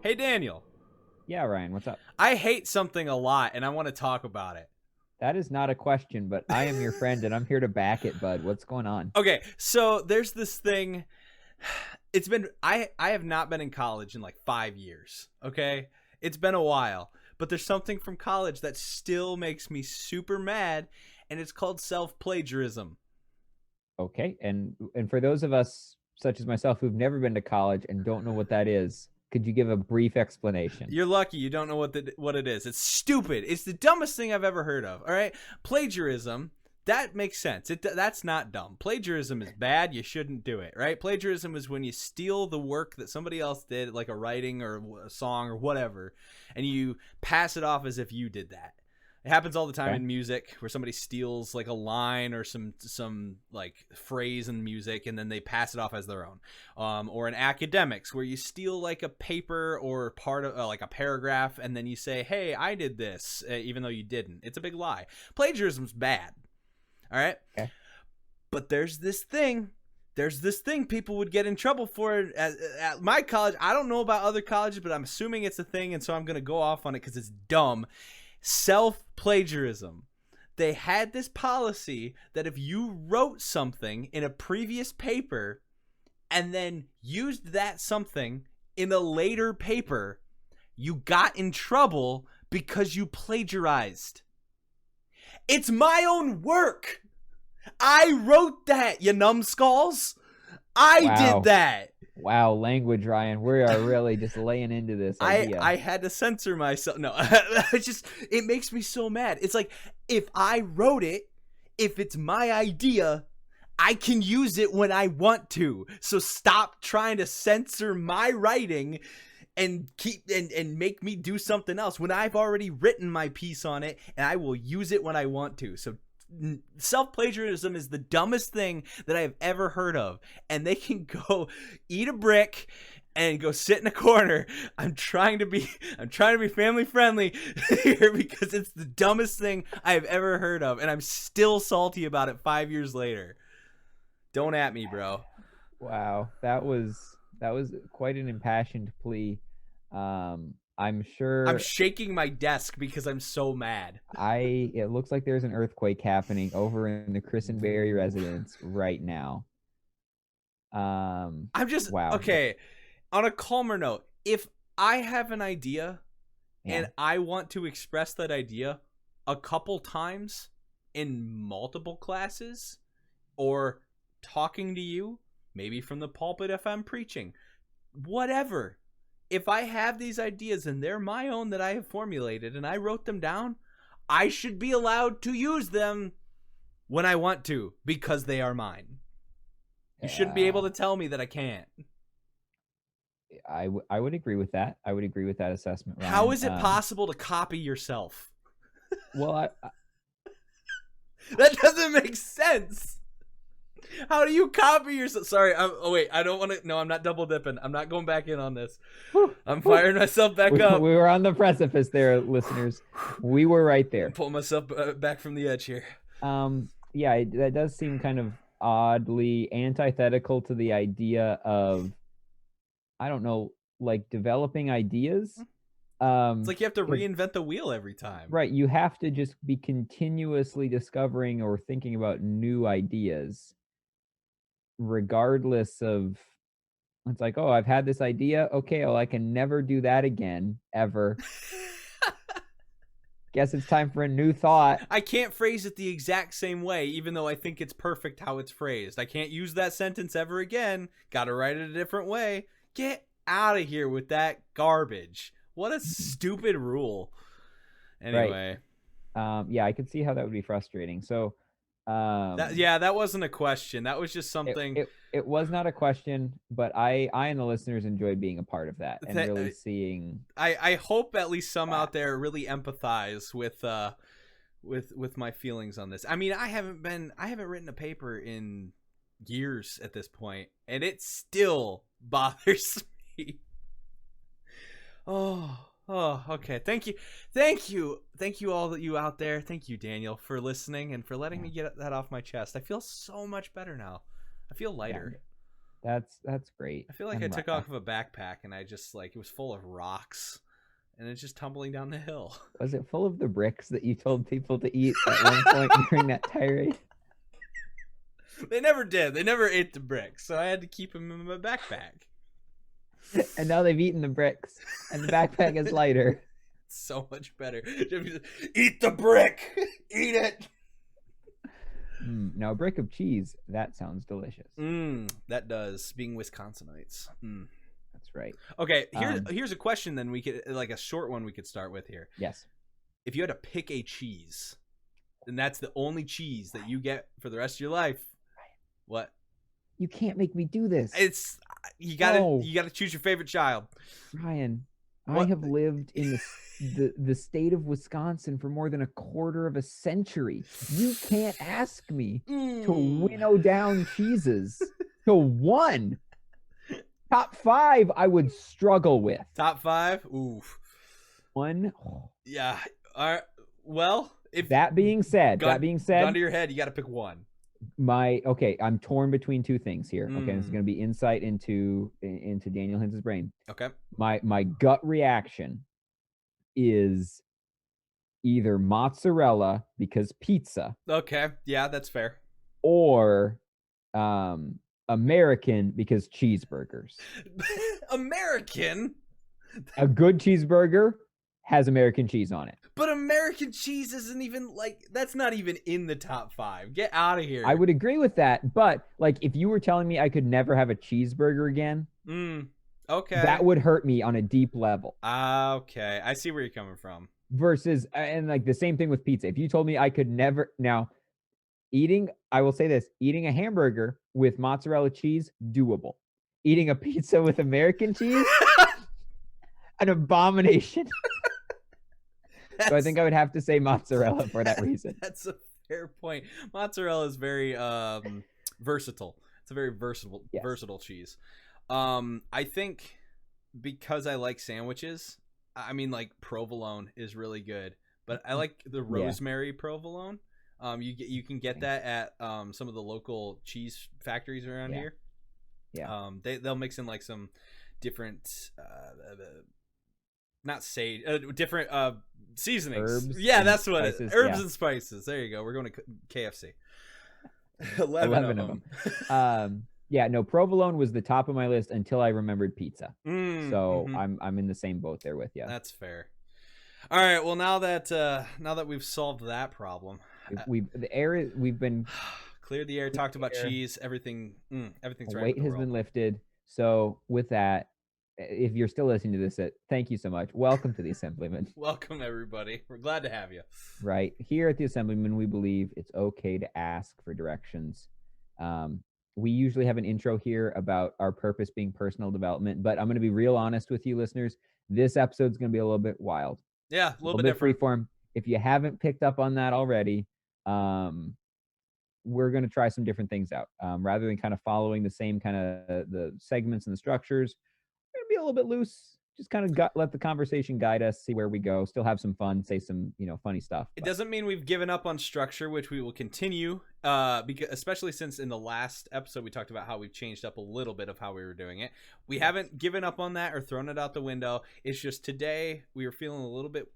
Hey, Daniel. Yeah, Ryan, what's up? I hate something a lot, and I want to talk about it. That is not a question, but I am your friend and I'm here to back it, bud. What's going on? Okay, so there's this thing. I have not been in college in like 5 years. Okay, it's been a while, but there's something from college that still makes me super mad, and it's called self-plagiarism. Okay, and for those of us such as myself who've never been to college and don't know what that is, could you give a brief explanation? You're lucky you don't know what it is. It's stupid. It's the dumbest thing I've ever heard of. All right, plagiarism. That makes sense. That's not dumb. Plagiarism is bad. You shouldn't do it, right? Plagiarism is when you steal the work that somebody else did, like a writing or a song or whatever, and you pass it off as if you did that. It happens all the time in music where somebody steals like a line or some like phrase in music and then they pass it off as their own. Or in academics where you steal like a paper or part of like a paragraph and then you say, hey, I did this, even though you didn't. It's a big lie. Plagiarism's bad. All right. Okay. But there's this thing people would get in trouble for at my college. I don't know about other colleges, but I'm assuming it's a thing. And so I'm going to go off on it because it's dumb. Self-plagiarism. They had this policy that if you wrote something in a previous paper and then used that something in a later paper, you got in trouble because you plagiarized. It's my own work. I wrote that, you numbskulls. I did that. Wow, language, Ryan. We are really just laying into this idea. I had to censor myself. No, it makes me so mad. It's like, if I wrote it, if it's my idea, I can use it when I want to. So stop trying to censor my writing and make me do something else when I've already written my piece on it and I will use it when I want to. So self-plagiarism is the dumbest thing that I have ever heard of, and they can go eat a brick and go sit in a corner. I'm trying to be family friendly here because it's the dumbest thing I have ever heard of, and I'm still salty about it 5 years later. Don't at me, bro. Wow, that was quite an impassioned plea. I'm sure I'm shaking my desk because I'm so mad. It looks like there's an earthquake happening over in the Christenberry residence right now. I'm just wow. Okay. On a calmer note, if I have an idea and I want to express that idea a couple times in multiple classes or talking to you, maybe from the pulpit if I'm preaching, whatever. If I have these ideas and they're my own that I have formulated and I wrote them down, I should be allowed to use them when I want to because they are mine. You shouldn't be able to tell me that I can't. I would agree with that. I would agree with that assessment, Ryan. How is it possible to copy yourself? Well, that doesn't make sense. How do you copy yourself? Sorry, I don't want to. No, I'm not double dipping. I'm not going back in on this. I'm firing myself back up. We were on the precipice there, listeners. We were right there. Pull myself back from the edge here. Yeah, that does seem kind of oddly antithetical to the idea of, I don't know, like developing ideas. It's like you have to reinvent the wheel every time. Right, you have to just be continuously discovering or thinking about new ideas. Regardless of, it's like, oh, I've had this idea. Okay, well, I can never do that again, ever. Guess it's time for a new thought. I can't phrase it the exact same way, even though I think it's perfect how it's phrased. I can't use that sentence ever again. Gotta write it a different way. Get out of here with that garbage. What a stupid rule. Anyway. Right. Yeah, I could see how that would be frustrating. So, that wasn't a question. That was just something. It was not a question, but I and the listeners enjoyed being a part of that and really seeing. I hope at least some out there really empathize with my feelings on this. I mean, I haven't written a paper in years at this point, and it still bothers me. Oh, okay. Thank you all that you out there. Thank you, Daniel, for listening and for letting me get that off my chest. I feel so much better now. I feel lighter. That's great. I feel like And I took off of a backpack and I just like it was full of rocks and it's just tumbling down the hill. was it full of the bricks that you told people to eat at one point during that tirade? They never did. They never ate the bricks, so I had to keep them in my backpack. And now they've eaten the bricks, and the backpack is lighter. So much better. Eat the brick. Eat it. Now a brick of cheese. That sounds delicious. That does. Being Wisconsinites. That's right. Okay. Here's a question. Then we could like a short one we could start with here. Yes. If you had to pick a cheese, and that's the only cheese that you get for the rest of your life, what? You can't make me do this. It's you gotta choose your favorite child. Ryan, What? I have lived in the state of Wisconsin for more than a quarter of a century. You can't ask me to winnow down cheeses to one. Top 5 I would struggle with. Top 5? Oof. One. Yeah. All right. Well, if That being said, gun to your head, you got to pick one. I'm torn between two things here. Okay, this is going to be insight into Daniel Hintz's brain. Okay. My gut reaction is either mozzarella because pizza, Okay. Yeah, that's fair. or American because cheeseburgers. American? A good cheeseburger has American cheese on it. But American cheese isn't even like that's not even in the top 5. Get out of here. I would agree with that, but like if you were telling me I could never have a cheeseburger again, okay, that would hurt me on a deep level. Okay, I see where you're coming from. Versus, and like the same thing with pizza. If you told me I could never now I will say this, eating a hamburger with mozzarella cheese, doable. Eating a pizza with American cheese, an abomination. So I think I would have to say mozzarella for that reason. That's a fair point. Mozzarella is very versatile. It's a very versatile cheese. I think because I like sandwiches, I mean like provolone is really good, but I like the rosemary provolone. You can get that at some of the local cheese factories around here. Yeah. They'll mix in like some different not sage, different seasonings. Herbs, yeah, that's what it is. Herbs yeah. and spices. There you go. We're going to KFC. 11 of them. Yeah, no, provolone was the top of my list until I remembered pizza. So I'm in the same boat there with you. That's fair. All right. Well, now that we've solved that problem, we've been cleared the air. Talked about cheese. Everything's right. Weight has been lifted. So with that, if you're still listening to this, thank you so much. Welcome to the Assemblymen. Welcome, everybody. We're glad to have you. Right. Here at the Assemblymen, we believe it's okay to ask for directions. We usually have an intro here about our purpose being personal development, but I'm going to be real honest with you, listeners. This episode's going to be a little bit wild. Yeah, a little bit different. Freeform. If you haven't picked up on that already, we're going to try some different things out. Rather than kind of following the same kind of the segments and the structures, we're going to be a little bit loose. Just kind of let the conversation guide us, see where we go, still have some fun, say some, funny stuff. It doesn't mean we've given up on structure, which we will continue, because especially since in the last episode we talked about how we've changed up a little bit of how we were doing it. We haven't given up on that or thrown it out the window. It's just today we were feeling a little bit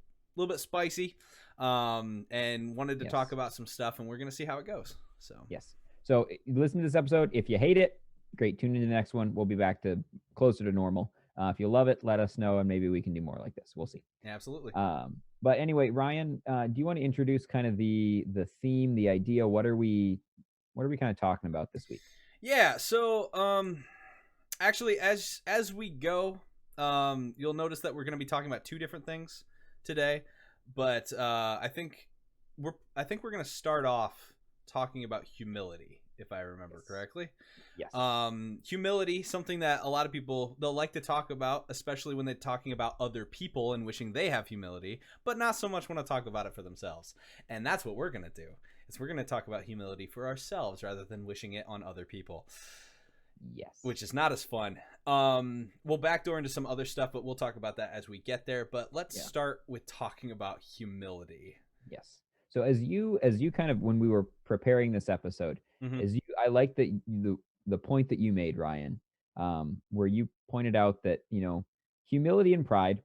spicy, and wanted to talk about some stuff, and we're going to see how it goes. So yes. So listen to this episode. If you hate it, great. Tune into the next one. We'll be back to closer to normal. If you love it, let us know, and maybe we can do more like this. We'll see. Absolutely. But anyway, Ryan, do you want to introduce kind of the theme, the idea? What are we kind of talking about this week? Yeah. So, actually, as we go, you'll notice that we're going to be talking about two different things today. But I think we're going to start off talking about humility, if I remember correctly. Yes. Humility, something that a lot of people, they'll like to talk about, especially when they're talking about other people and wishing they have humility, but not so much want to talk about it for themselves. And that's what we're going to do. Is we're going to talk about humility for ourselves rather than wishing it on other people. Yes. Which is not as fun. We'll backdoor into some other stuff, but we'll talk about that as we get there. But let's start with talking about humility. Yes. So as you kind of, when we were preparing this episode, I like that the point that you made, Ryan, where you pointed out that, humility and pride,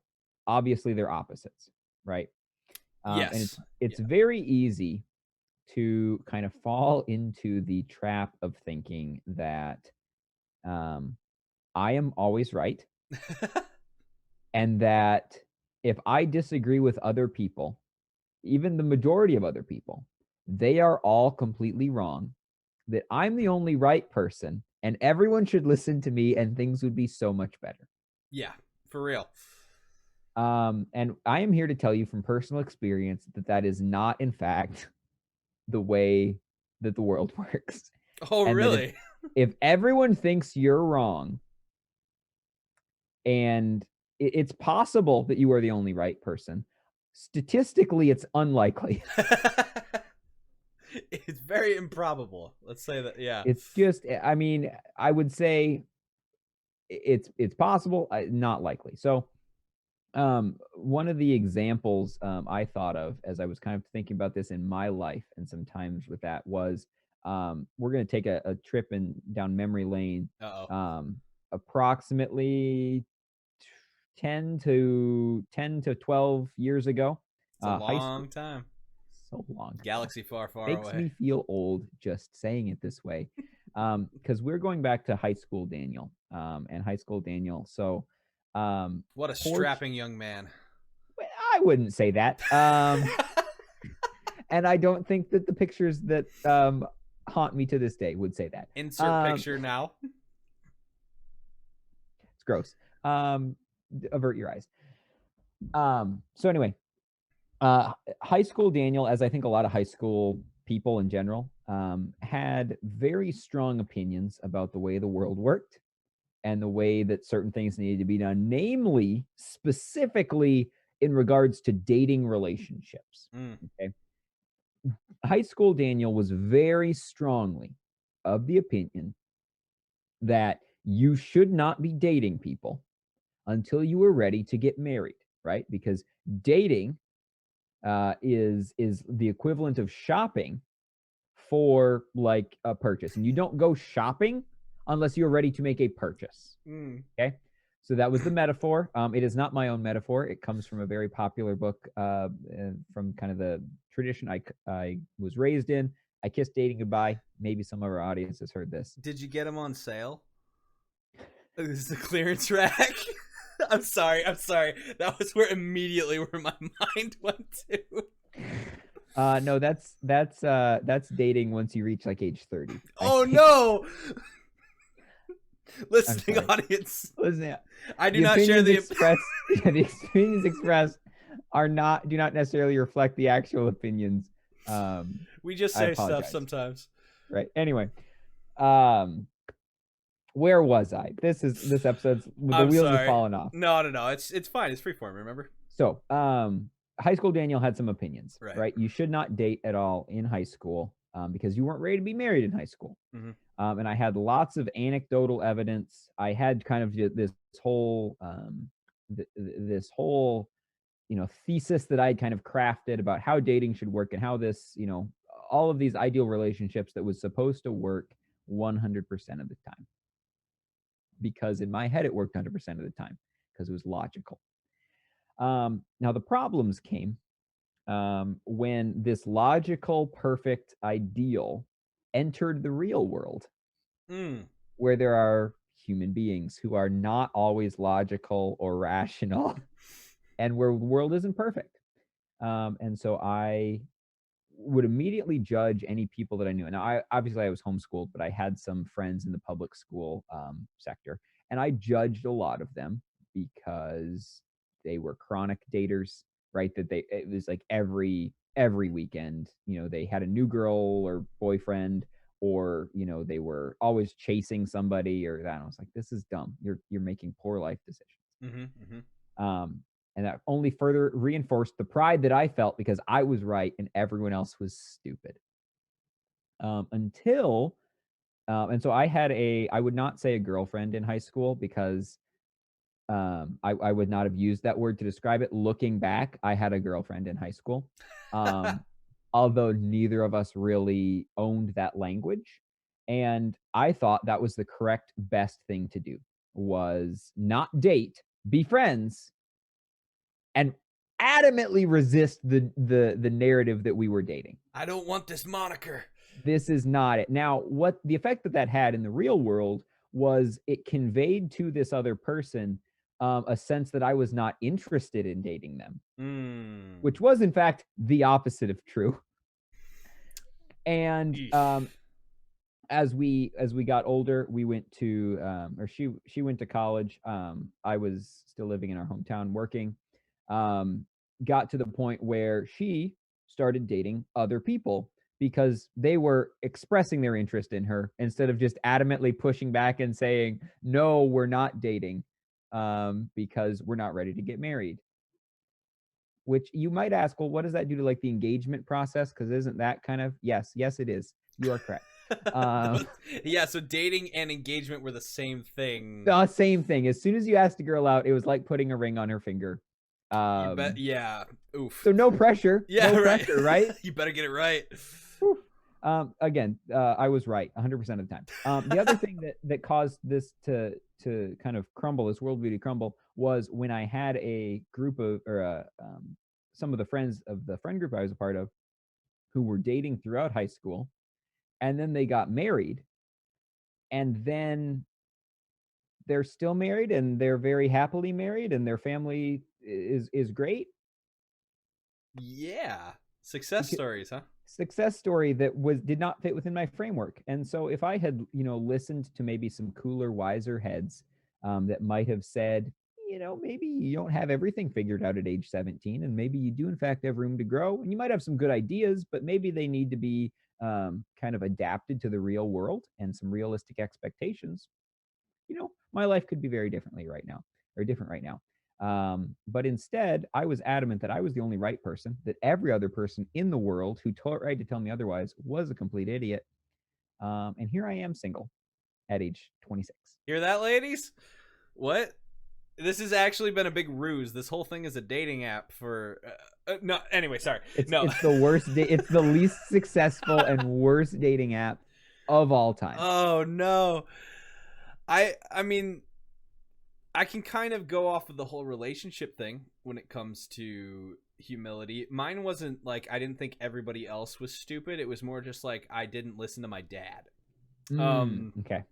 obviously they're opposites, right? And Yes. it's very easy to kind of fall into the trap of thinking that I am always right, and that if I disagree with other people, even the majority of other people, they are all completely wrong, that I'm the only right person, and everyone should listen to me, and things would be so much better. Yeah, for real. And I am here to tell you from personal experience that that is not, in fact, the way that the world works. Oh, And that really? if everyone thinks you're wrong, and it's possible that you are the only right person, statistically, it's unlikely. It's very improbable. Let's say that. Yeah. It's just, I mean, I would say it's possible, not likely. So, one of the examples I thought of as I was kind of thinking about this in my life, and sometimes with that was, we're going to take a trip down memory lane. Uh-oh. Approximately 10 to 12 years ago. It's a High school, long time. so long ago. Galaxy far, far Makes away. me feel old just saying it this way. Because we're going back to high school Daniel, and high school Daniel. So, What a strapping young man. I wouldn't say that. And I don't think that the pictures that haunt me to this day would say that. Insert picture now. It's gross. Avert your eyes. So anyway, high school Daniel, as I think a lot of high school people in general, had very strong opinions about the way the world worked and the way that certain things needed to be done, namely, specifically in regards to dating relationships. Okay. High school Daniel was very strongly of the opinion that you should not be dating people until you are ready to get married, right? Because dating is the equivalent of shopping for like a purchase, and you don't go shopping unless you're ready to make a purchase. Okay, so that was the metaphor. It is not my own metaphor. It comes from a very popular book from kind of the tradition I was raised in. I Kissed Dating Goodbye. Maybe some of our audience has heard this. Did you get him on sale? This is the clearance rack. I'm sorry. That was immediately where my mind went to. No, that's dating once you reach like age 30. Oh no! Listening audience. Listen, I do not share the the opinions expressed do not necessarily reflect the actual opinions. We just say stuff sometimes. Right. Anyway, where was I? This episode's the wheels have fallen off. No. It's fine. It's freeform, remember? So, high school Daniel had some opinions, right? You should not date at all in high school because you weren't ready to be married in high school. Mm-hmm. And I had lots of anecdotal evidence. I had kind of this whole thesis that I had kind of crafted about how dating should work and how this, all of these ideal relationships that was supposed to work 100% of the time. Because in my head, it worked 100% of the time because it was logical. Now, the problems came when this logical, perfect ideal entered the real world, where there are human beings who are not always logical or rational, and where the world isn't perfect. And so I would immediately judge any people that I knew. Now, I was homeschooled, but I had some friends in the public school sector, and I judged a lot of them because they were chronic daters, right? It was like every weekend, they had a new girl or boyfriend, or they were always chasing somebody or that. And I was like, this is dumb. You're making poor life decisions. And that only further reinforced the pride that I felt because I was right and everyone else was stupid. And so I would not say a girlfriend in high school because I would not have used that word to describe it. Looking back, I had a girlfriend in high school, although neither of us really owned that language. And I thought that was the correct best thing to do, was not date, be friends, and adamantly resist the narrative that we were dating. I don't want this moniker. This is not it. Now, what the effect that that had in the real world was it conveyed to this other person a sense that I was not interested in dating them, which was in fact the opposite of true. And as we got older, we went to or she went to college. I was still living in our hometown working. Got to the point where she started dating other people because they were expressing their interest in her instead of just adamantly pushing back and saying, no, we're not dating, because we're not ready to get married. Which you might ask, well, what does that do to like the engagement process? Because isn't that kind of, yes, it is. You are correct. Yeah, so dating and engagement were the same thing. The same thing. As soon as you asked a girl out, it was like putting a ring on her finger. Yeah. Oof. So no pressure. Yeah, no right. pressure, right? You better get it right. Again, I was right 100% of the time. The other thing that caused this to kind of crumble, this worldview to crumble, was when I had a group of, or some of the friends of the friend group I was a part of who were dating throughout high school, and then they got married, and then they're still married, and they're very happily married, and their family is great. Yeah. Success stories, huh? Success story that did not fit within my framework. And so if I had, listened to maybe some cooler, wiser heads that might have said, maybe you don't have everything figured out at age 17, and maybe you do in fact have room to grow, and you might have some good ideas, but maybe they need to be kind of adapted to the real world and some realistic expectations. My life could be very different right now. But instead, I was adamant that I was the only right person, that every other person in the world who tried to tell me otherwise was a complete idiot. And here I am, single at age 26. Hear that, ladies? What? This has actually been a big ruse. This whole thing is a dating app for no. Anyway, sorry. It's the worst. It's the least successful and worst dating app of all time. Oh no. I mean, I can kind of go off of the whole relationship thing when it comes to humility. Mine wasn't like I didn't think everybody else was stupid. It was more just like I didn't listen to my dad. Okay.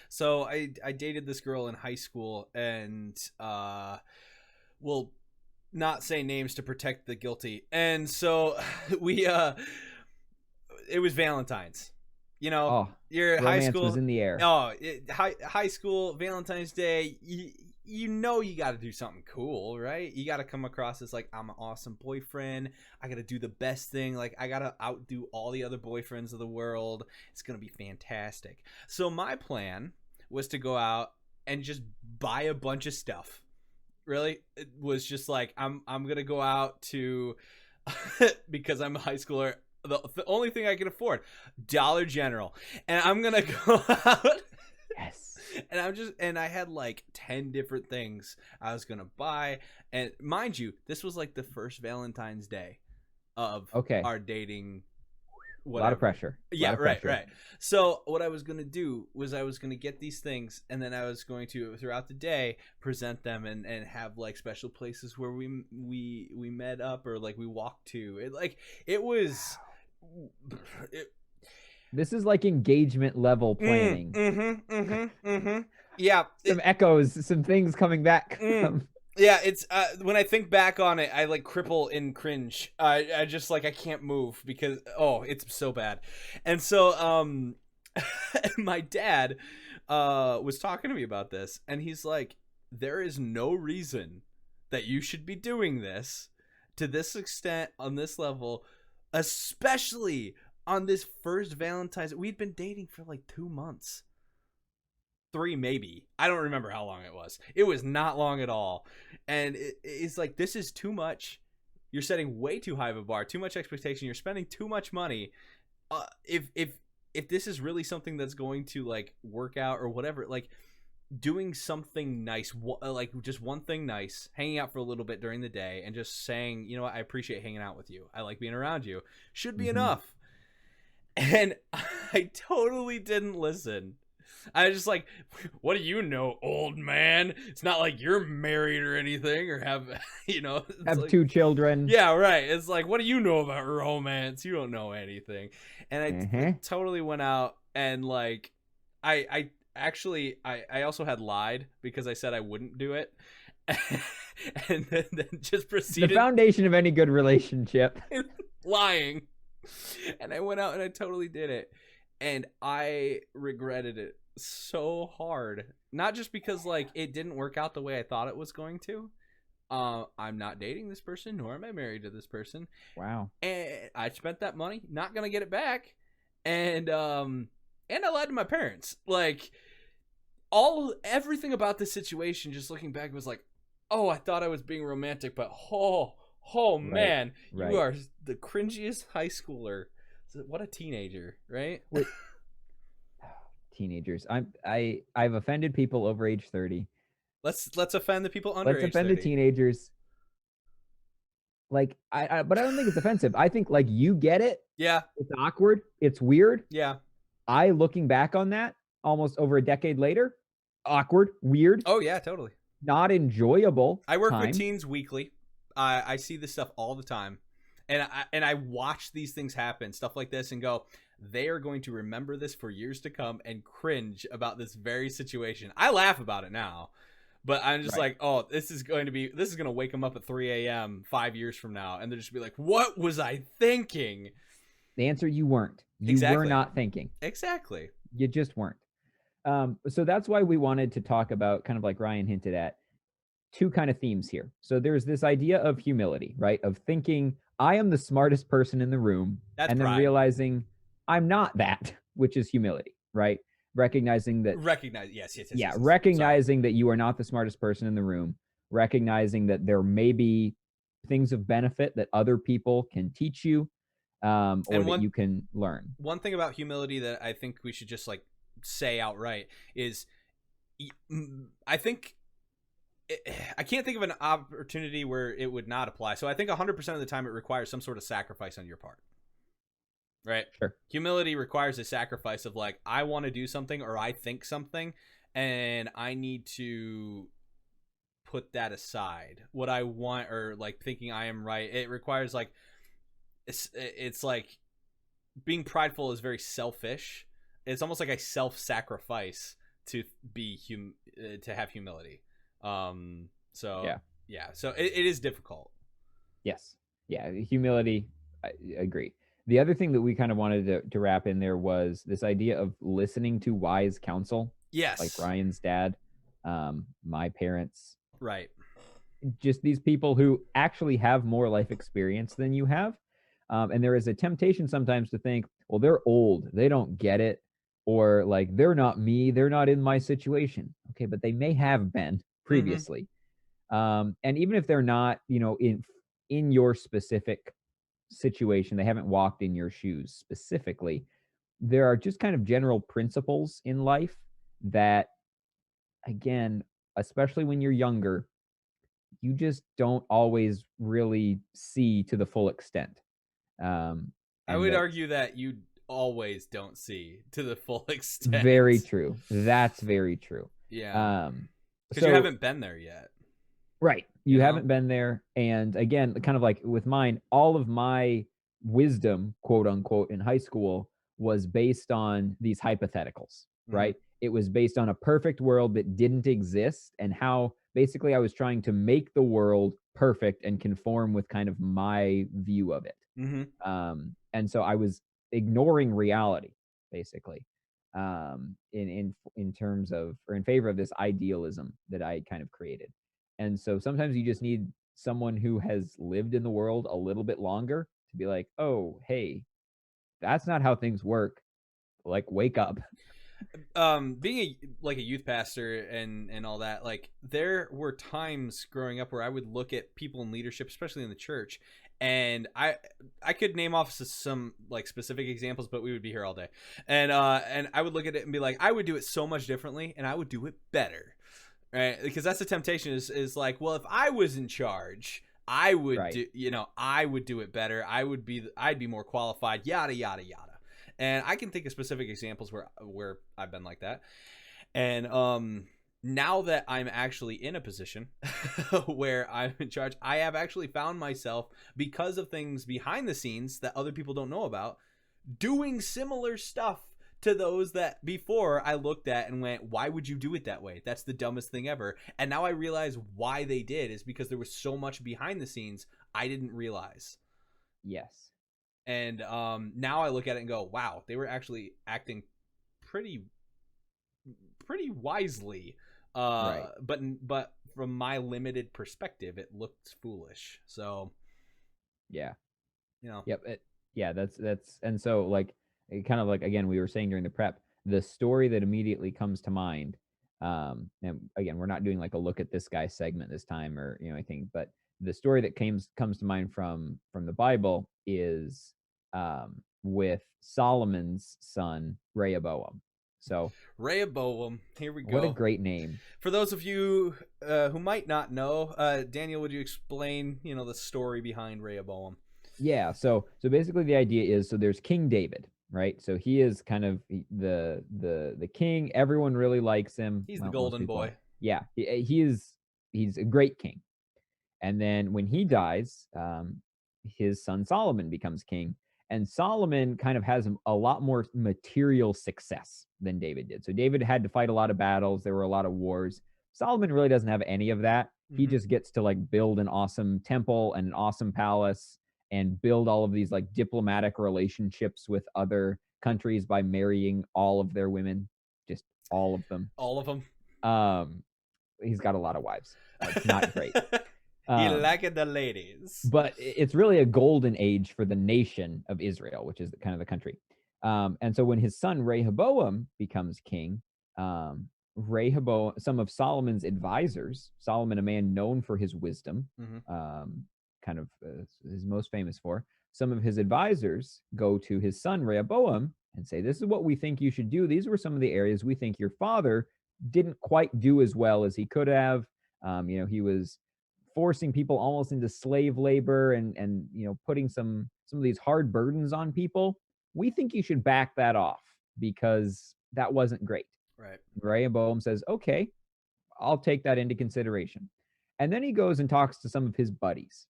So I dated this girl in high school, and we'll not say names to protect the guilty. And so we it was Valentine's. Your high school was in the air. High school Valentine's Day. You got to do something cool, right? You got to come across as like, I'm an awesome boyfriend. I got to do the best thing. Like, I got to outdo all the other boyfriends of the world. It's gonna be fantastic. So my plan was to go out and just buy a bunch of stuff. Really, it was just like I'm gonna go out to because I'm a high schooler. The only thing I can afford, Dollar General, and I'm gonna go out. Yes. And I had like 10 different things I was gonna buy, and mind you, this was like the first Valentine's Day of our dating. Whatever. A lot of pressure. Right. So what I was gonna do was I was gonna get these things, and then I was going to throughout the day present them and have like special places where we met up or like we walked to. This is like engagement level planning. Yeah. Some echoes, some things coming back. Yeah, it's when I think back on it, I like cripple in cringe. I just like I can't move because it's so bad. And so my dad was talking to me about this, and he's like, there is no reason that you should be doing this to this extent on this level, especially on this first Valentine's. We'd been dating for like 2 months. 3 maybe. I don't remember how long it was. It was not long at all. And it's like, this is too much. You're setting way too high of a bar, too much expectation. You're spending too much money. If this is really something that's going to like work out or whatever, like doing something nice, like just one thing nice, hanging out for a little bit during the day and just saying, you know what, I appreciate hanging out with you. I like being around you, should be enough. And I totally didn't listen. I was just like, what do you know, old man? It's not like you're married or anything or have, Have like, 2 children. yeah, right. It's like, what do you know about romance? You don't know anything. And I Mhm. totally went out and like, I actually, I also had lied because I said I wouldn't do it. And then just The proceeded foundation of any good relationship. lying. And I went out and I totally did it. And I regretted it so hard. Not just because like it didn't work out the way I thought it was going to. I'm not dating this person, nor am I married to this person. Wow. And I spent that money, not gonna get it back. And I lied to my parents. Like everything about this situation, just looking back, was like, oh, I thought I was being romantic, but oh man, right. you are the cringiest high schooler. What a teenager, right? Wait. Teenagers. I've offended people over age 30. Let's offend the people under Let's age offend 30. the teenagers. Like but I don't think it's offensive. I think like you get it. Yeah. It's awkward. It's weird. Yeah. I looking back on that almost over a decade later, awkward, weird. Oh yeah, totally. Not enjoyable. I work with teens weekly. I see this stuff all the time, and I watch these things happen, stuff like this, and go, they are going to remember this for years to come and cringe about this very situation. I laugh about it now, but I'm just like, oh, this is going to wake them up at 3 a.m. 5 years from now, and they'll just be like, what was I thinking? The answer, you weren't. You were not thinking. Exactly. You just weren't. So that's why we wanted to talk about, kind of like Ryan hinted at, 2 kind of themes here. So there's this idea of humility, right? Of thinking I am the smartest person in the room, and then realizing I'm not that, which is humility, right? Recognizing that. Yes. Recognizing that you are not the smartest person in the room, recognizing that there may be things of benefit that other people can teach you, or that you can learn. One thing about humility that I think we should just like say outright is, I think I can't think of an opportunity where it would not apply. So I think 100% of the time it requires some sort of sacrifice on your part. Right? Sure. Humility requires a sacrifice of like, I want to do something or I think something and I need to put that aside. What I want, or like thinking I am right, it requires like, it's like being prideful is very selfish. It's almost like a self-sacrifice to be to have humility. So it is difficult. Yes. Yeah. Humility. I agree. The other thing that we kind of wanted to wrap in there was this idea of listening to wise counsel. Yes. Like Ryan's dad, my parents. Right. Just these people who actually have more life experience than you have. And there is a temptation sometimes to think, well, they're old, they don't get it. Or like, they're not me, they're not in my situation. Okay, but they may have been previously. And even if they're not, in your specific situation, they haven't walked in your shoes specifically, there are just kind of general principles in life that, again, especially when you're younger, you just don't always really see to the full extent. I would argue that you always don't see to the full extent. Very true. That's very true. Yeah. Because you haven't been there yet. Right. You haven't been there. And again, kind of like with mine, all of my wisdom, quote unquote, in high school was based on these hypotheticals, right? It was based on a perfect world that didn't exist, and how basically I was trying to make the world perfect and conform with kind of my view of it. And so I was ignoring reality, basically, in terms of, or in favor of this idealism that I kind of created. And so sometimes you just need someone who has lived in the world a little bit longer to be like, oh, hey, that's not how things work. Like, wake up. Being a youth pastor and all that, like, there were times growing up where I would look at people in leadership, especially in the church, and I could name off some like specific examples, but we would be here all day. And I would look at it and be like, I would do it so much differently, and I would do it better, right? Because that's the temptation is like, well, if I was in charge, I would do, I would do it better. I'd be more qualified, yada yada yada. And I can think of specific examples where I've been like that. And now that I'm actually in a position where I'm in charge, I have actually found myself, because of things behind the scenes that other people don't know about, doing similar stuff to those that before I looked at and went, why would you do it that way? That's the dumbest thing ever. And now I realize why they did is because there was so much behind the scenes I didn't realize. Yes. And now I look at it and go, wow, they were actually acting pretty wisely. Right. But from my limited perspective, it looked foolish. So Yeah. you know. Yep. Yeah. That's and so like it kind of like again we were saying during the prep, the story that immediately comes to mind. And again, we're not doing like a look at this guy segment this time or anything, but the story that comes to mind from the Bible is with Solomon's son Rehoboam. So Rehoboam, here we go. What a great name. For those of you who might not know, Daniel, would you explain, the story behind Rehoboam? Yeah, so basically the idea is, so there's King David, right? So he is kind of the king. Everyone really likes him. He's the golden boy. Yeah, he's a great king. And then when he dies, his son Solomon becomes king. And Solomon kind of has a lot more material success than David did. So David had to fight a lot of battles. There were a lot of wars. Solomon really doesn't have any of that. Mm-hmm. He just gets to like build an awesome temple and an awesome palace and build all of these like diplomatic relationships with other countries by marrying all of their women, just all of them. All of them. He's got a lot of wives. It's not great. He liked the ladies. But it's really a golden age for the nation of Israel, which is kind of the country. And so when his son Rehoboam becomes king, Rehoboam, some of Solomon's advisors, Solomon, a man known for his wisdom, kind of is most famous for, some of his advisors go to his son Rehoboam and say, this is what we think you should do. These were some of the areas we think your father didn't quite do as well as he could have. He was forcing people almost into slave labor and putting some of these hard burdens on people. We think you should back that off because that wasn't great. Right. Rehoboam says, okay, I'll take that into consideration. And then he goes and talks to some of his buddies.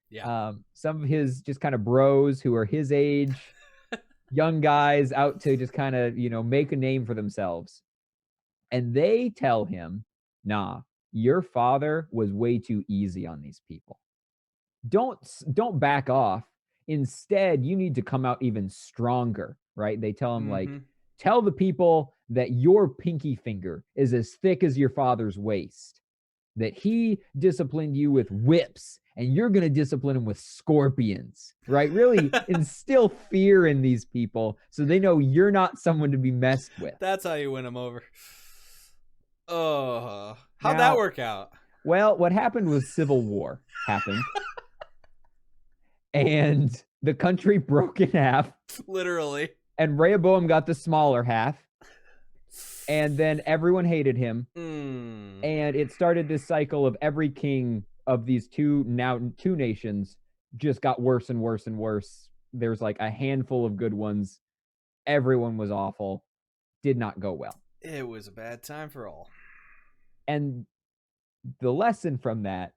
Yeah. Some of his just kind of bros who are his age, young guys out to just kind of, make a name for themselves. And they tell him, nah, your father was way too easy on these people. Don't back off. Instead, you need to come out even stronger, right? They tell him like, tell the people that your pinky finger is as thick as your father's waist, that he disciplined you with whips and you're going to discipline him with scorpions, right? Really instill fear in these people so they know you're not someone to be messed with. That's how you win them over. Oh, how'd that work out? Well, what happened was civil war happened. And the country broke in half. Literally. And Rehoboam got the smaller half. And then everyone hated him. And it started this cycle of every king of these two nations just got worse and worse and worse. There's like a handful of good ones. Everyone was awful. Did not go well. It was a bad time for all. And the lesson from that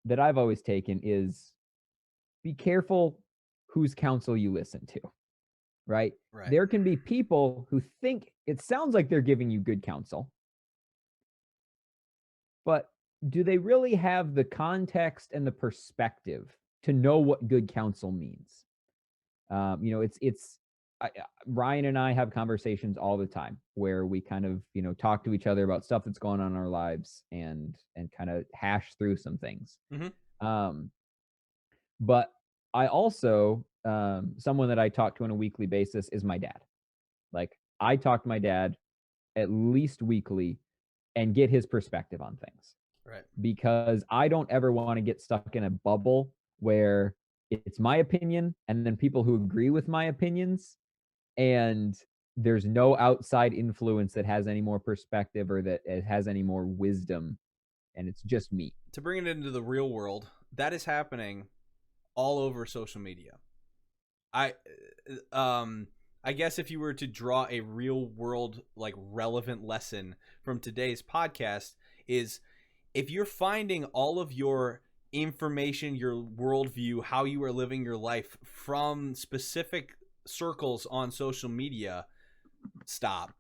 I've always taken is be careful whose counsel you listen to, right? There can be people who think it sounds like they're giving you good counsel, but do they really have the context and the perspective to know what good counsel means? Ryan and I have conversations all the time where we kind of, talk to each other about stuff that's going on in our lives and kind of hash through some things. But I also, someone that I talk to on a weekly basis is my dad. Like I talk to my dad at least weekly and get his perspective on things. Right. Because I don't ever want to get stuck in a bubble where it's my opinion and then people who agree with my opinions and there's no outside influence that has any more perspective or that it has any more wisdom, and it's just me. To bring it into the real world, that is happening all over social media. I guess if you were to draw a real world, like, relevant lesson from today's podcast, is if you're finding all of your information, your worldview, how you are living your life from specific circles on social media, stop,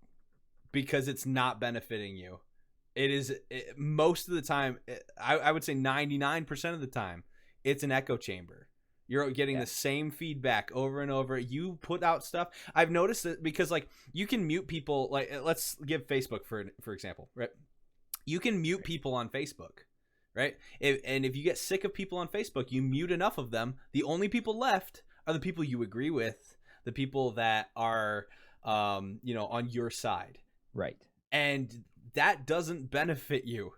because it's not benefiting you. Most of the time, I would say 99% of the time, it's an echo chamber. You're getting the same feedback over and over. You put out stuff. I've noticed that because, like, you can mute people. Like, let's give Facebook for example, right? You can mute people on Facebook, right? And if you get sick of people on Facebook, you mute enough of them. The only people left are the people you agree with, the people that are, on your side, Right. and that doesn't benefit you.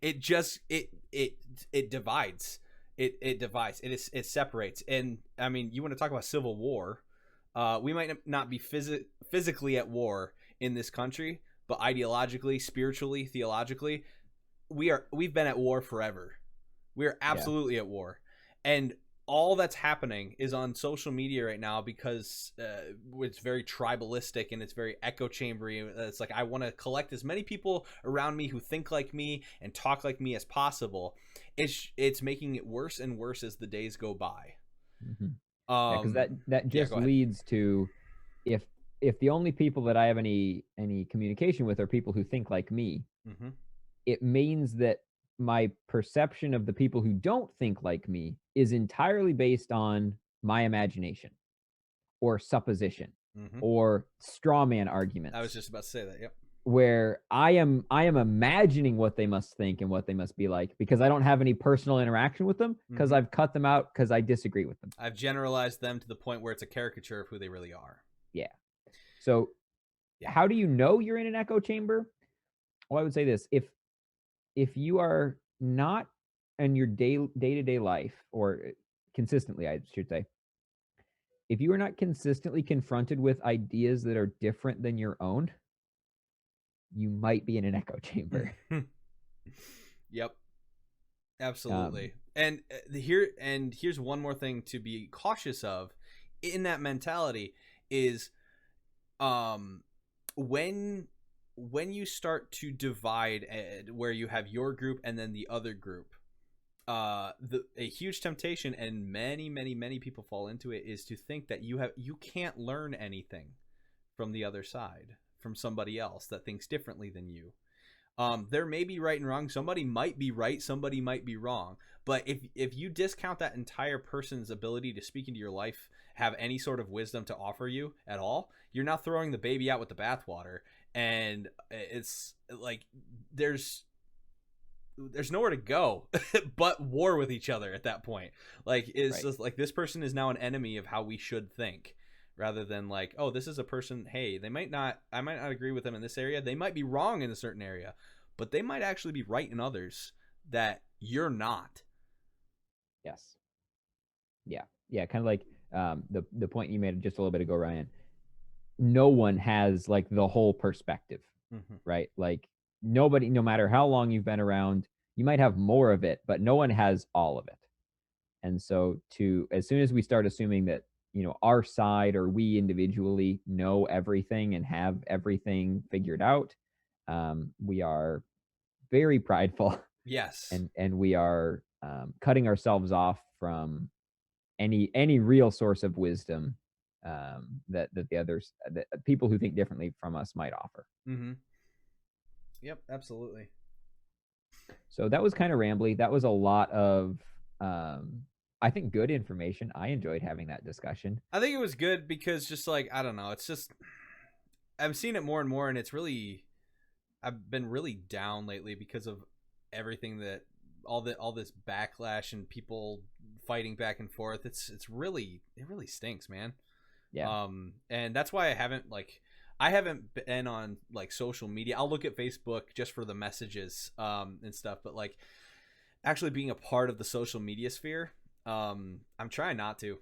It just it divides. It divides. It separates. And I mean, you want to talk about civil war? We might not be physically at war in this country, but ideologically, spiritually, theologically, we've been at war forever. We are absolutely at war, and all that's happening is on social media right now because it's very tribalistic and it's very echo chambery. It's like I want to collect as many people around me who think like me and talk like me as possible. It's making it worse and worse as the days go by. Mm-hmm. Because that just leads to if the only people that I have any communication with are people who think like me, mm-hmm. it means that my perception of the people who don't think like me is entirely based on my imagination or supposition mm-hmm. or straw man arguments. I was just about to say that. Yep. Where I am imagining what they must think and what they must be like because I don't have any personal interaction with them because I've cut them out because I disagree with them. I've generalized them to the point where it's a caricature of who they really are. Yeah. So how do you know you're in an echo chamber? Well, I would say this. If you are not in your day-to-day life, or consistently, I should say, if you are not consistently confronted with ideas that are different than your own, you might be in an echo chamber. Yep. Absolutely. And here's one more thing to be cautious of in that mentality is when you start to divide where you have your group and then the other group, a huge temptation, and many people fall into it, is to think that you can't learn anything from the other side, from somebody else that thinks differently than you. There may be right and wrong. Somebody might be right, somebody might be wrong. But if you discount that entire person's ability to speak into your life, have any sort of wisdom to offer you at all, you're now throwing the baby out with the bathwater. And it's like there's nowhere to go but war with each other at that point. Like it's just like this person is now an enemy of how we should think, rather than like, oh, this is a person, hey, I might not agree with them in this area. They might be wrong in a certain area, but they might actually be right in others that you're not. Yes. Yeah. Kind of like the point you made just a little bit ago, Ryan. No one has like the whole perspective, right? Like nobody, no matter how long you've been around, you might have more of it, but no one has all of it. And so as soon as we start assuming that, our side or we individually know everything and have everything figured out, we are very prideful. Yes. And we are cutting ourselves off from any real source of wisdom that the others, that people who think differently from us might offer. Yep, absolutely. So that was kind of rambly. That was a lot of, I think, good information. I enjoyed having that discussion. I think it was good because just like, I don't know, it's just, I've seen it more and more, and it's really, I've been really down lately because of everything that, all this backlash and people fighting back and forth. It really stinks, man. Yeah. And that's why I haven't been on like social media. I'll look at Facebook just for the messages and stuff, but like actually being a part of the social media sphere, I'm trying not to,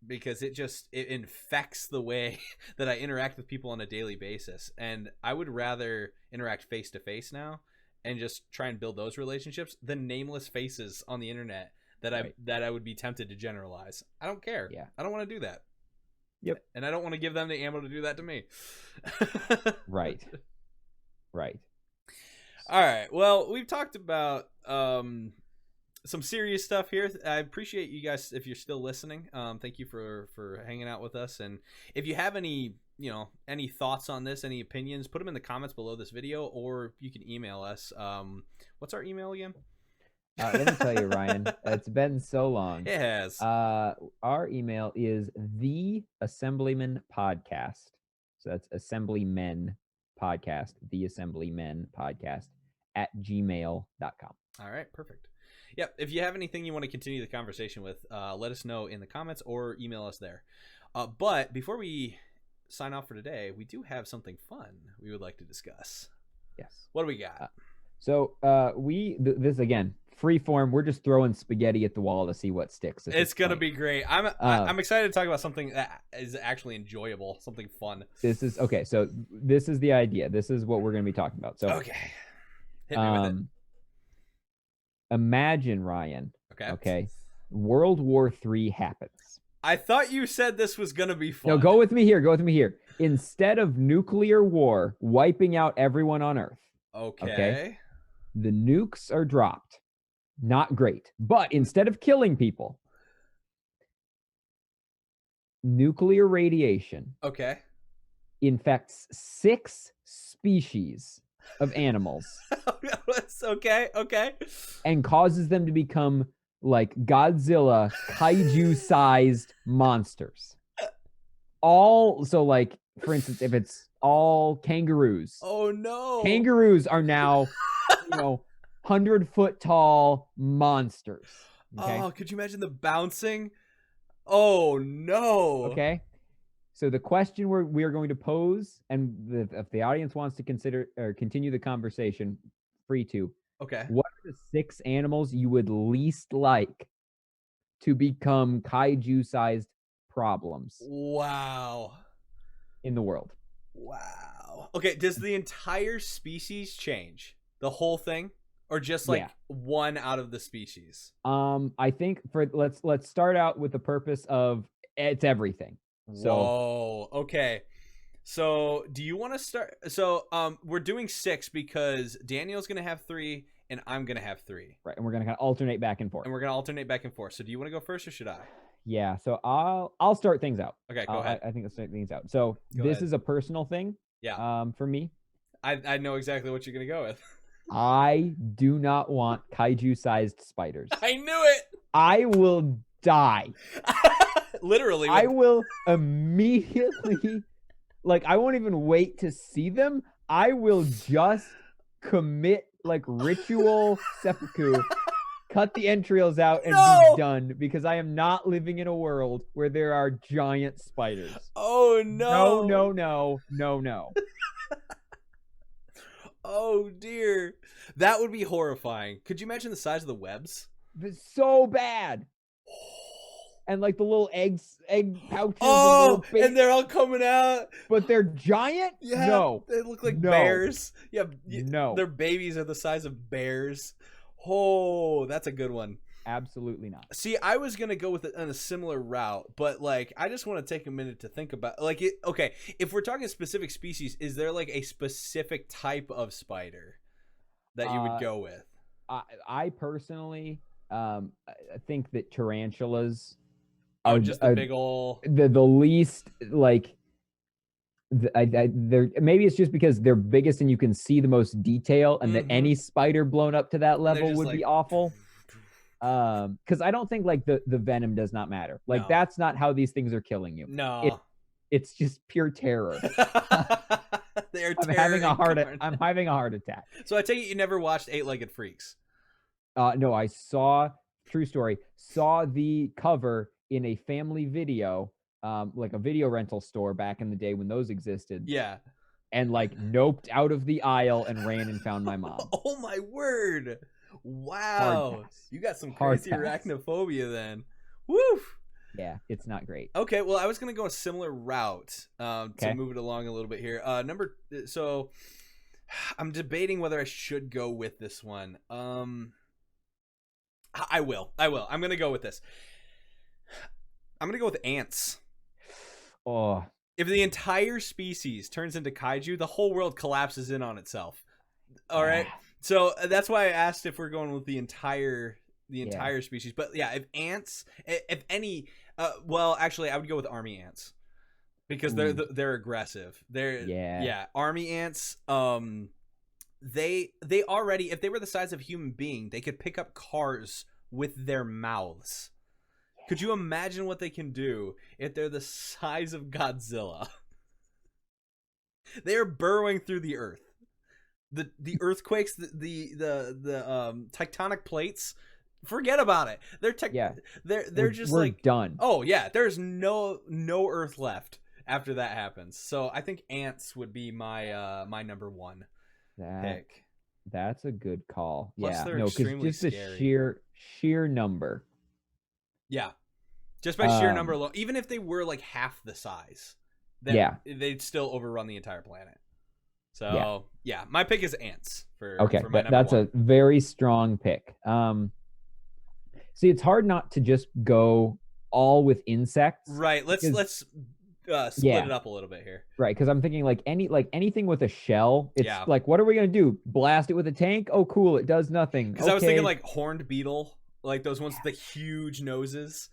because it infects the way that I interact with people on a daily basis. And I would rather interact face to face now and just try and build those relationships than nameless faces on the internet that I would be tempted to generalize. I don't care. Yeah. I don't want to do that. Yep. And I don't want to give them the ammo to do that to me. Right. All right. Well, we've talked about some serious stuff here. I appreciate you guys if you're still listening. Thank you for hanging out with us. And if you have any any thoughts on this, any opinions, put them in the comments below this video, or you can email us. What's our email again? Let me tell you, Ryan, it's been so long. It has. Our email is the Assemblymen podcast. So that's Assemblymen podcast, the Assemblymen podcast @gmail.com. All right, perfect. Yep. If you have anything you want to continue the conversation with, let us know in the comments or email us there. But before we sign off for today, we do have something fun we would like to discuss. Yes. What do we got? So this again, free form. We're just throwing spaghetti at the wall to see what sticks. It's gonna be great. I'm excited to talk about something that is actually enjoyable, something fun. This is okay. So this is the idea. This is what we're gonna be talking about. So okay, hit me with it. Imagine, Ryan. Okay. World War III happens. I thought you said this was gonna be fun. No, go with me here. Instead of nuclear war wiping out everyone on Earth. Okay. The nukes are dropped. Not great. But instead of killing people, nuclear radiation infects 6 species of animals. Okay. And causes them to become like Godzilla kaiju-sized monsters. So for instance, if it's all kangaroos. Oh no. Kangaroos are now 100-foot tall monsters. Okay? Oh, could you imagine the bouncing? Oh no. Okay. So the question we are going to pose, and if the audience wants to consider or continue the conversation, free to. Okay. What are the 6 animals you would least like to become kaiju-sized problems? Wow. In the world? Wow. Okay, does the entire species change? The whole thing? Or just one out of the species? I think let's start out with the purpose of it's everything. So whoa. Okay. So do you want to start? So we're doing 6 because Daniel's gonna have 3 and I'm gonna have 3. Right, and we're gonna kind of alternate back and forth. So do you want to go first or should I? Yeah, so I'll start things out. Okay, go ahead. I think let's start things out. So this is a personal thing. Yeah. For me. I know exactly what you're gonna go with. I do not want kaiju-sized spiders. I knew it. I will die. Literally. I will immediately, I won't even wait to see them. I will just commit ritual seppuku, cut the entrails out, and be done, because I am not living in a world where there are giant spiders. Oh no. No. Oh dear. That would be horrifying. Could you imagine the size of the webs? It's so bad. And the little egg pouches. Oh, and they're all coming out. But they're giant? Yeah. No. They look like bears. Yeah. No. Their babies are the size of bears. Oh, that's a good one. Absolutely not. See, I was going to go with it on a similar route, but I just want to take a minute to think about okay, if we're talking specific species, is there a specific type of spider that you would go with? I personally think that tarantulas are just the big ol' the least they're maybe it's just because they're biggest and you can see the most detail, and that any spider blown up to that level would be awful. Because I don't think the venom does not matter. No. That's not how these things are killing you. No, it's just pure terror. I'm having a heart attack. So I take it you never watched 8-Legged Freaks? No, I saw the cover in a family video, a video rental store back in the day when those existed. Yeah. And noped out of the aisle and ran and found my mom. Oh my word. Wow. You got some crazy arachnophobia then. Woof. Yeah, it's not great. Okay, well, I was going to go a similar route to move it along a little bit here. So I'm debating whether I should go with this one. I will. I'm going to go with this. I'm going to go with ants. Oh, If the entire species turns into kaiju, the whole world collapses in on itself. All right. ah, So that's why I asked if we're going with the entire yeah. species. But yeah, if ants, if any, well, actually, I would go with army ants because Ooh, they're aggressive. yeah. Yeah, army ants. They already, if they were the size of a human being, they could pick up cars with their mouths. Could you imagine what they can do if they're the size of Godzilla? They are burrowing through the earth. The earthquakes, the tectonic plates, forget about it. Yeah. They're just We're like, done. oh yeah, there's no earth left after that happens. So I think ants would be my my number one pick. That's a good call. Plus, Yeah. they're No, because extremely just scary. the sheer number. Yeah, just by sheer number alone. Even if they were like half the size, then Yeah. they'd still overrun the entire planet. So yeah, my pick is ants for Okay, for my number that's one. a very strong pick. See, it's hard not to just go all with insects. Right. Let's because- split Yeah. it up a little bit here. Right, because I'm thinking like anything with a shell. It's Yeah. like, what are we gonna do? Blast it with a tank? Oh, cool! It does nothing. Because I was thinking like horned beetle, like those ones with the huge noses.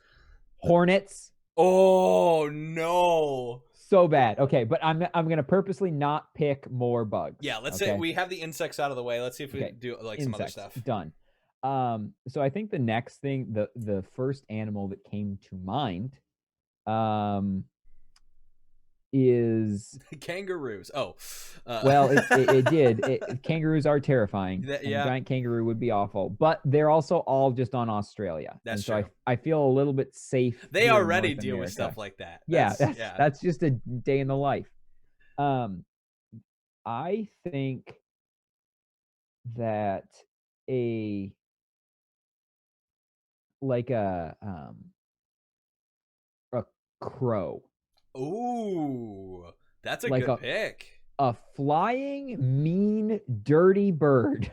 hornets. Oh no. So bad. Okay, but I'm gonna purposely not pick more bugs. Yeah, let's okay? say we have the insects out of the way. Let's see if we Okay, do like some other insects stuff. done. So I think the next thing, the first animal that came to mind, is Kangaroos. Oh, well, it did. Kangaroos are terrifying. That- and yeah. a giant kangaroo would be awful, but they're also all just on Australia. That's and so true. I feel a little bit safe. they here in already North deal with America. stuff like that. Yeah, yeah. that's just a day in the life. I think that a like a crow, Ooh, that's a like good pick. a flying mean dirty bird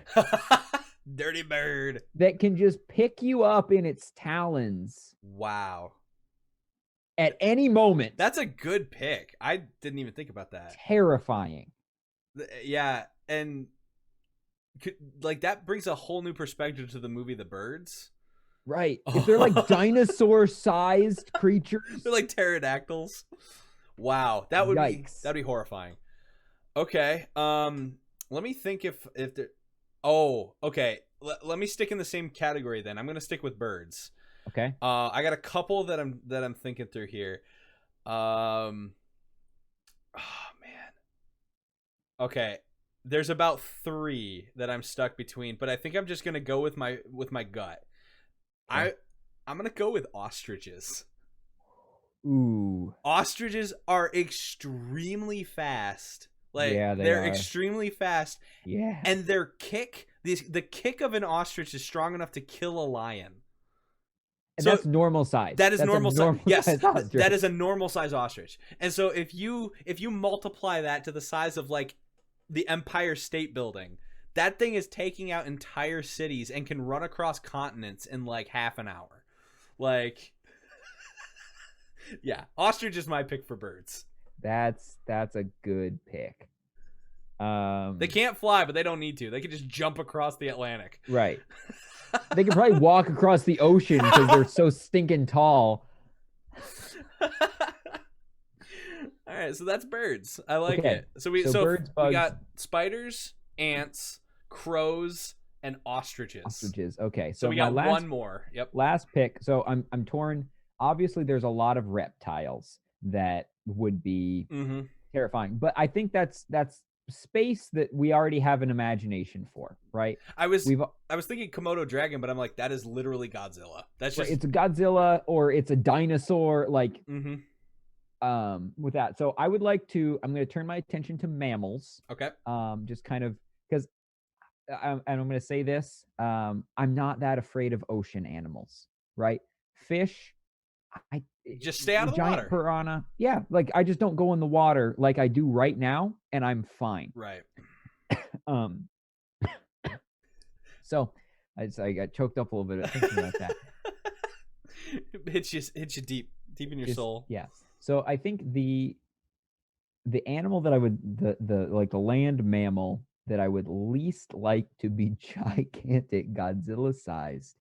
Dirty bird. that can just pick you up in its talons Wow. at any moment. That's a good pick. I didn't even think about that. Terrifying. Yeah, and like that brings a whole new perspective to the movie The Birds. Right. If they're like dinosaur-sized creatures. They're like pterodactyls. Wow, that would Yikes. that'd be horrifying. Okay, let me think if there. Oh, okay. Let me stick in the same category then. I'm gonna stick with birds. Okay. I got a couple that I'm thinking through here. Oh man. Okay, there's about 3 that I'm stuck between, but I think I'm just gonna go with my gut. Okay. I'm gonna go with ostriches. Ooh. Ostriches are extremely fast. Like Yeah, they they're are. extremely fast, Yeah. and their kick, the kick of an ostrich is strong enough to kill a lion. And So that's normal size. that is That's a normal size. Yes, size ostrich. that is a normal size ostrich. And so if you multiply that to the size of like the Empire State Building, that thing is taking out entire cities and can run across continents in like half an hour. Like, yeah, ostrich is my pick for birds. That's a good pick. They can't fly, but they don't need to. They can just jump across the Atlantic. Right. They could probably walk across the ocean because they're so stinking tall. All right, so that's birds. I like Okay, it. So we birds, we bugs. got spiders, ants, crows, and ostriches. Ostriches. Okay. So we got my one more. Yep. last pick. So I'm torn. Obviously, there's a lot of reptiles that would be Mm-hmm. terrifying, but I think that's space that we already have an imagination for, right? I was We've thinking Komodo dragon, but I'm like, that is literally Godzilla. That's just it's a Godzilla or it's a dinosaur, like mm-hmm. with that. So I'm going to turn my attention to mammals. Okay. Just kind of because and I'm going to say this, I'm not that afraid of ocean animals, right? Fish, Just stay out of the giant water. piranha. Yeah, like I just don't go in the water like I do right now, and I'm fine. Right. So I got choked up a little bit thinking about that. hits you deep in your soul. Yes. So I think the animal that I would the land mammal that I would least like to be gigantic, Godzilla-sized.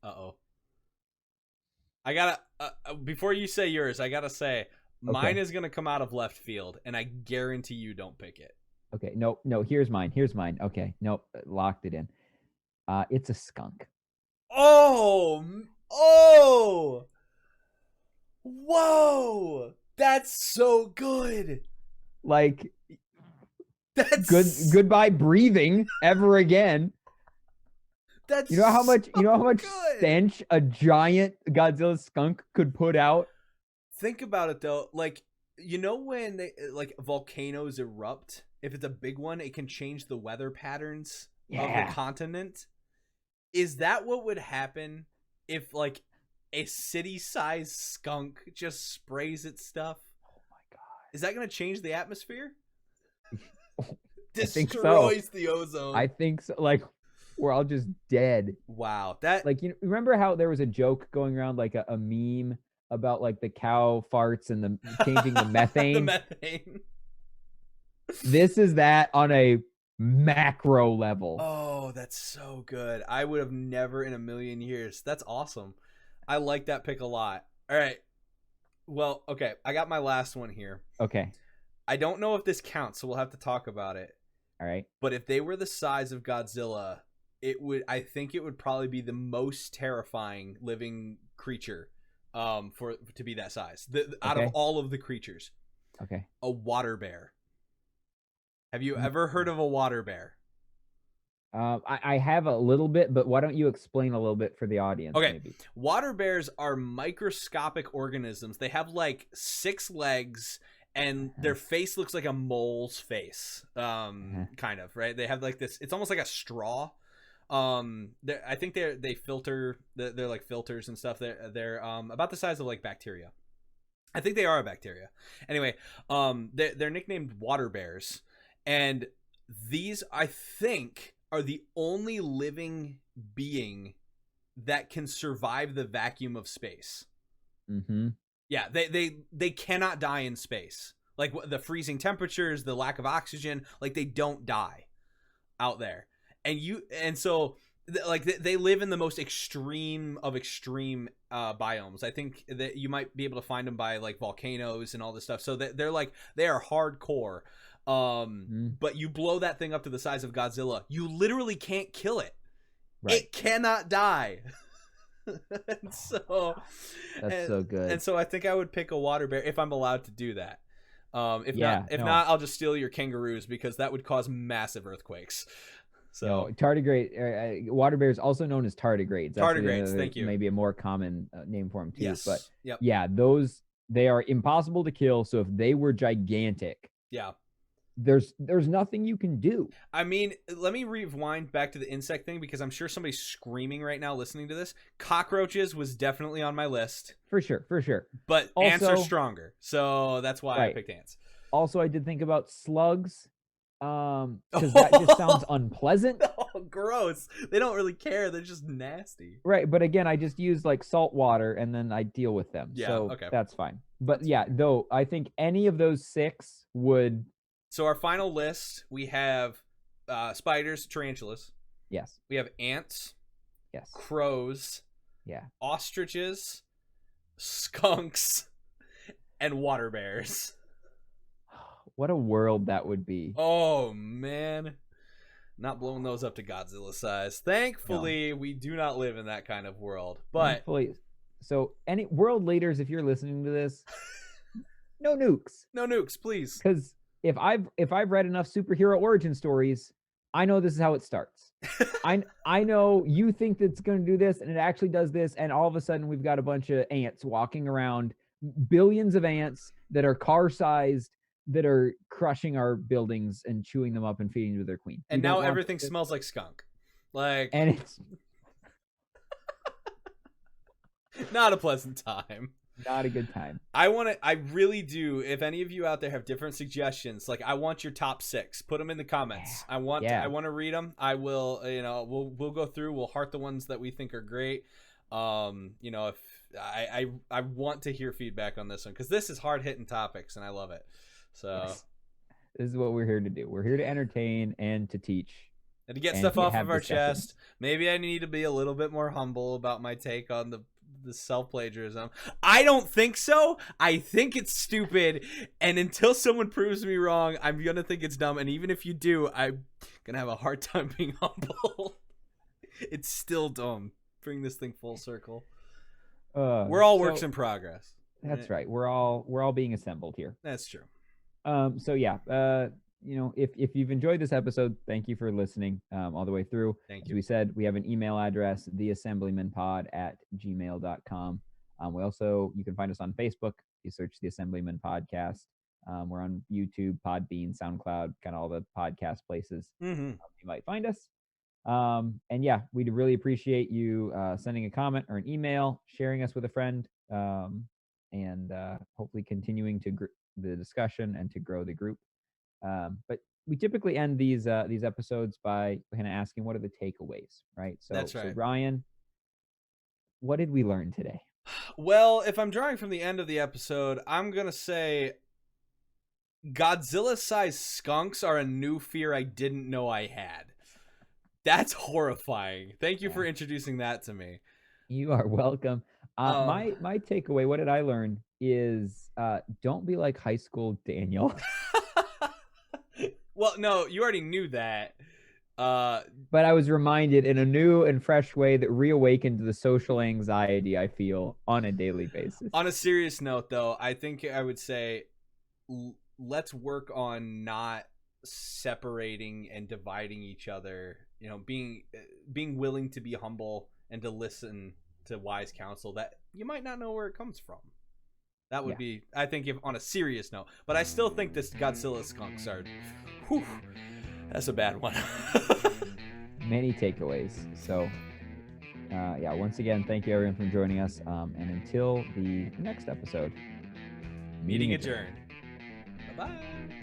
Uh-oh. I gotta before you say yours, I gotta say mine Okay. is gonna come out of left field, and I guarantee you don't pick it. Okay. No, no, here's mine. Here's mine. Okay. Nope. Locked it in. It's a skunk. Oh, oh, whoa! That's so good. Like That's goodbye breathing ever again. That's You know how much good. stench a giant Godzilla skunk could put out? Think about it though, like you know when they like volcanoes erupt, if it's a big one, it can change the weather patterns of the Yeah. continent. Is that what would happen if like a city-sized skunk just sprays its stuff? Oh my god. Is that going to change the atmosphere? I think so. Destroys the ozone. I think so. Like we're all just dead. Wow, that Like remember how there was a joke going around, like a meme about like the cow farts and the changing the methane. the methane. This is that on a macro level. Oh, that's so good. I would have never in a million years. That's awesome. I like that pick a lot. All right. Well, okay. I got my last one here. Okay. I don't know if this counts, so we'll have to talk about it. All right. But if they were the size of Godzilla, I think it would probably be the most terrifying living creature to be that size. Out of all of the creatures. Okay. A water bear. Have you ever heard of a water bear? I have a little bit, but why don't you explain a little bit for the audience? Okay. Maybe. Water bears are microscopic organisms. They have like 6 legs, and their face looks like a mole's face. Kind of, right? They have like this, it's almost like a straw. I think they filter, they're like filters and stuff. They're about the size of like bacteria. I think they are a bacteria. Anyway, they're nicknamed water bears. And these, I think, are the only living being that can survive the vacuum of space. Mm-hmm. Yeah, they cannot die in space. Like the freezing temperatures, the lack of oxygen, like they don't die out there. And so like they live in the most extreme of extreme biomes. I think that you might be able to find them by like volcanoes and all this stuff. So they're like, they are hardcore. But you blow that thing up to the size of Godzilla, you literally can't kill it. Right. It cannot die. So that's so good. And so I think I would pick a water bear if I'm allowed to do that. If not, I'll just steal your kangaroos, because that would cause massive earthquakes. So tardigrade, water bears, also known as tardigrades. Tardigrades, thank you. Maybe a more common name for them too. Yes. But yep. Yeah, they are impossible to kill. So if they were gigantic, yeah, there's nothing you can do. I mean, let me rewind back to the insect thing, because I'm sure somebody's screaming right now listening to this. Cockroaches was definitely on my list. For sure. But also, ants are stronger, so that's why I picked ants. Also, I did think about slugs, because that just sounds unpleasant. Oh, gross. They don't really care. They're just nasty. Right, but again, I just use like salt water and then I deal with them. Yeah, so okay. That's fine. But yeah, though, I think any of those 6 would... So our final list, we have spiders, tarantulas. Yes. We have ants. Yes. Crows. Yeah. Ostriches. Skunks. And water bears. What a world that would be. Oh, man. Not blowing those up to Godzilla size. Thankfully, we do not live in that kind of world. But thankfully, so any world leaders, if you're listening to this, no nukes. No nukes, please. Because if I've read enough superhero origin stories, I know this is how it starts. I know you think it's going to do this, and it actually does this, and all of a sudden we've got a bunch of ants walking around, billions of ants that are car-sized, that are crushing our buildings and chewing them up and feeding to their queen. And now everything smells like skunk. And it's not a pleasant time. Not a good time. I really do. If any of you out there have different suggestions, like I want your top 6. Put them in the comments. I want to read them. I will, we'll go through. We'll heart the ones that we think are great. You know, if I want to hear feedback on this one because this is hard hitting topics and I love it. So Yes. This is what we're here to do. We're here to entertain and to teach. and to get And stuff to off have of our discussions. chest. Maybe I need to be a little bit more humble about my take on the self plagiarism. I don't think so. I think it's stupid, and until someone proves me wrong, I'm gonna think it's dumb. And even if you do, I'm gonna have a hard time being humble. It's still dumb. Bring this thing full circle. We're all works in progress. That's right. We're all being assembled here. That's true. So yeah, you know, if you've enjoyed this episode, thank you for listening all the way through. Thank As you. we said, we have an email address, theassemblymanpod@gmail.com. You can find us on Facebook. You search the Assemblyman Podcast. We're on YouTube, Podbean, SoundCloud, kind of all the podcast places. You might find us. And yeah, we'd really appreciate you sending a comment or an email, sharing us with a friend, and hopefully continuing to the discussion and to grow the group. But we typically end these episodes by kind of asking, what are the takeaways, right? That's right. So Ryan, what did we learn today? Well, if I'm drawing from the end of the episode, I'm gonna say Godzilla-sized skunks are a new fear I didn't know I had. That's horrifying. Thank you for introducing that to me. You are welcome. My takeaway, what did I learn, is don't be like high school Daniel. Well, no, you already knew that. But I was reminded in a new and fresh way that reawakened the social anxiety I feel on a daily basis. On a serious note, though, I think I would say let's work on not separating and dividing each other. You know, being willing to be humble and to listen to wise counsel that you might not know where it comes from. That would be, I think, if on a serious note. But I still think this Godzilla skunks are, whew, that's a bad one. Many takeaways. So, yeah, once again, thank you everyone for joining us. And until the next episode, meeting adjourned. Bye-bye.